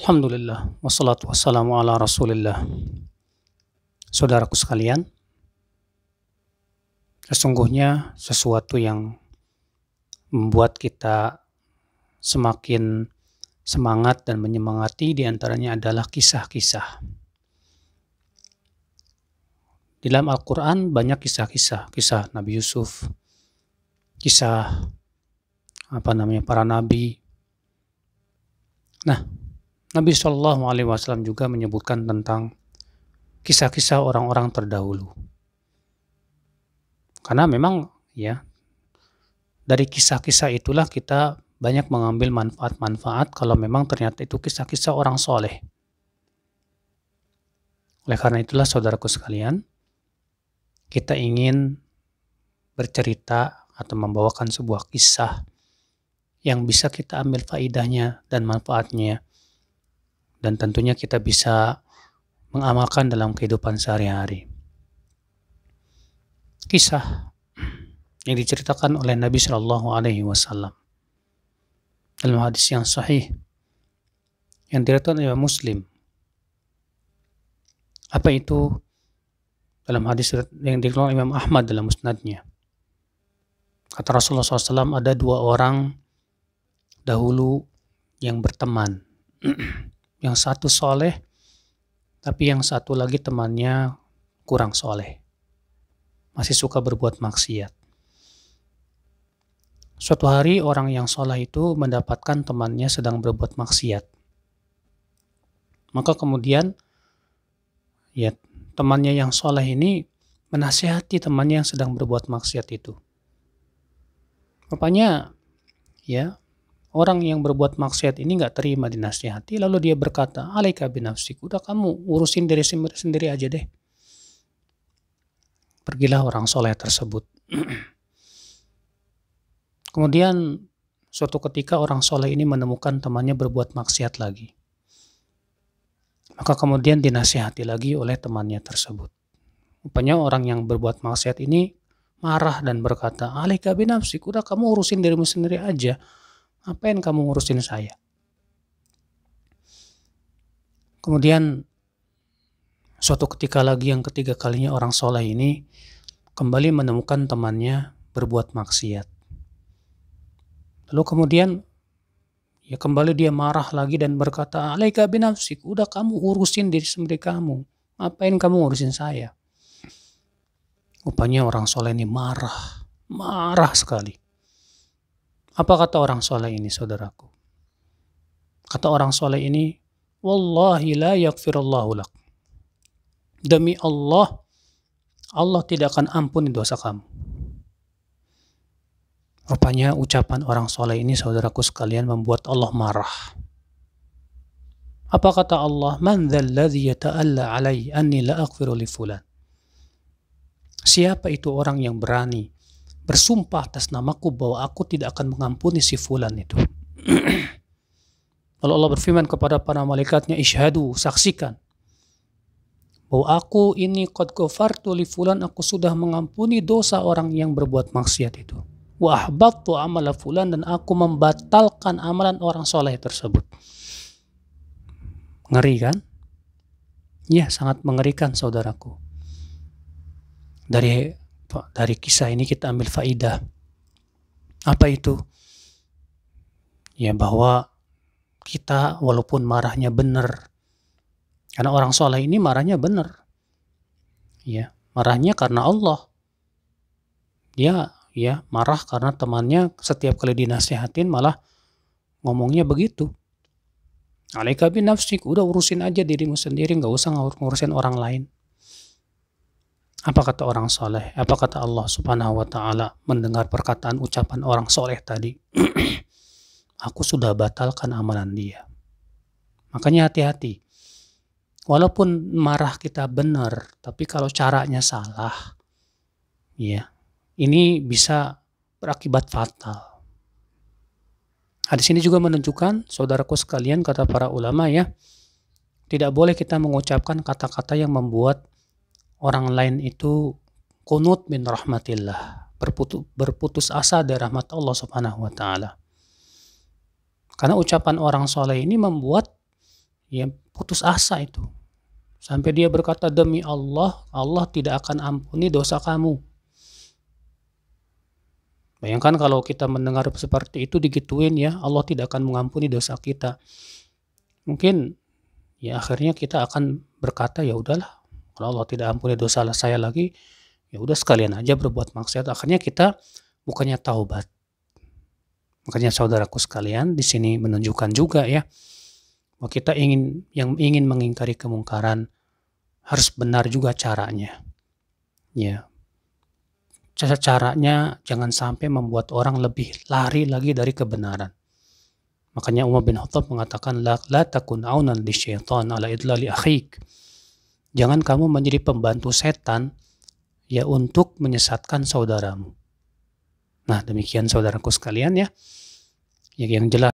Alhamdulillah, wassalatu wassalamu ala Rasulillah. Saudaraku sekalian, sesungguhnya sesuatu yang membuat kita semakin semangat dan menyemangati diantaranya adalah kisah-kisah. Di dalam Al-Quran banyak kisah-kisah, kisah Nabi Yusuf, kisah para nabi. Nah, Nabi SAW juga menyebutkan tentang kisah-kisah orang-orang terdahulu. Karena memang ya dari kisah-kisah itulah kita banyak mengambil manfaat-manfaat kalau memang ternyata itu kisah-kisah orang soleh. Oleh karena itulah saudaraku sekalian, kita ingin bercerita atau membawakan sebuah kisah yang bisa kita ambil faidahnya dan manfaatnya, dan tentunya kita bisa mengamalkan dalam kehidupan sehari-hari. Kisah yang diceritakan oleh Nabi Shallallahu Alaihi Wasallam dalam hadis yang sahih yang diriwayatkan oleh Muslim. Apa itu? Dalam hadis yang diriwayatkan oleh Imam Ahmad dalam musnadnya. Kata Rasulullah SAW, ada dua orang dahulu yang berteman. Yang satu soleh, tapi yang satu lagi temannya kurang soleh. Masih suka berbuat maksiat. Suatu hari orang yang soleh itu mendapatkan temannya sedang berbuat maksiat. Maka kemudian ya temannya yang soleh ini menasihati temannya yang sedang berbuat maksiat itu. Rupanya ya orang yang berbuat maksiat ini gak terima dinasihati, lalu dia berkata, alaika binafsik, udah kamu urusin diri sendiri aja deh. Pergilah orang soleh tersebut. Kemudian suatu ketika orang soleh ini menemukan temannya berbuat maksiat lagi. Maka kemudian dinasihati lagi oleh temannya tersebut. Rupanya orang yang berbuat maksiat ini marah dan berkata, alaika binafsik, udah kamu urusin dirimu sendiri aja. Ngapain kamu ngurusin saya? Kemudian suatu ketika lagi, yang ketiga kalinya orang soleh ini kembali menemukan temannya berbuat maksiat. Lalu kemudian ya kembali dia marah lagi dan berkata, alaika binafsik, udah kamu urusin diri sendiri kamu. Ngapain kamu ngurusin saya? Rupanya orang soleh ini marah sekali. Apa kata orang soleh ini, saudaraku? Kata orang soleh ini, wallahi la yaghfirullahu lak. Demi Allah, Allah tidak akan ampuni dosa kamu. Rupanya ucapan orang soleh ini, saudaraku sekalian, membuat Allah marah. Apa kata Allah? Man dzalladzi yata'alla alai anni la aghfiru li fulan. Siapa itu orang yang berani bersumpah atas namaku bahwa aku tidak akan mengampuni si fulan itu. Lalu Allah berfirman kepada para malaikatnya, ishhadu, saksikan bahwa aku ini qad ghafartu li fulan, aku sudah mengampuni dosa orang yang berbuat maksiat itu. Wa ahbattu amala fulan, dan aku membatalkan amalan orang soleh tersebut. Ngeri kan? Ya, sangat mengerikan saudaraku. Dari kisah ini kita ambil faidah. Apa itu? Ya, bahwa kita walaupun marahnya benar, karena orang soleh ini marahnya benar. Ya, marahnya karena Allah. Dia ya marah karena temannya setiap kali dinasihatin malah ngomongnya begitu. Alaika binafsik, udah urusin aja dirimu sendiri, gak usah ngurusin orang lain. Apa kata orang soleh? Apa kata Allah Subhanahu wa Ta'ala mendengar perkataan ucapan orang soleh tadi? Aku sudah batalkan amalan dia. Makanya hati-hati. Walaupun marah kita benar, tapi kalau caranya salah, ya, ini bisa berakibat fatal. Hadis ini juga menunjukkan, saudaraku sekalian, kata para ulama ya, tidak boleh kita mengucapkan kata-kata yang membuat orang lain itu qunut min rahmatillah, berputus asa dari rahmat Allah Subhanahu wa Ta'ala. Karena ucapan orang soleh ini membuat ya putus asa itu. Sampai dia berkata, demi Allah, Allah tidak akan ampuni dosa kamu. Bayangkan kalau kita mendengar seperti itu digituin ya, Allah tidak akan mengampuni dosa kita. Mungkin ya akhirnya kita akan berkata, ya udahlah, kalau Allah tidak ampuni dosa saya lagi, ya udah sekalian aja berbuat maksiat. Akhirnya kita bukannya taubat. Makanya saudaraku sekalian, di sini menunjukkan juga ya, bahwa kita ingin mengingkari kemungkaran harus benar juga caranya. Ya. Caranya jangan sampai membuat orang lebih lari lagi dari kebenaran. Makanya Umar bin Khattab mengatakan, la takun aunan li syaitan ala idlali akhik. Jangan kamu menjadi pembantu setan ya untuk menyesatkan saudaramu. Nah, demikian saudaraku sekalian ya. Yang jelas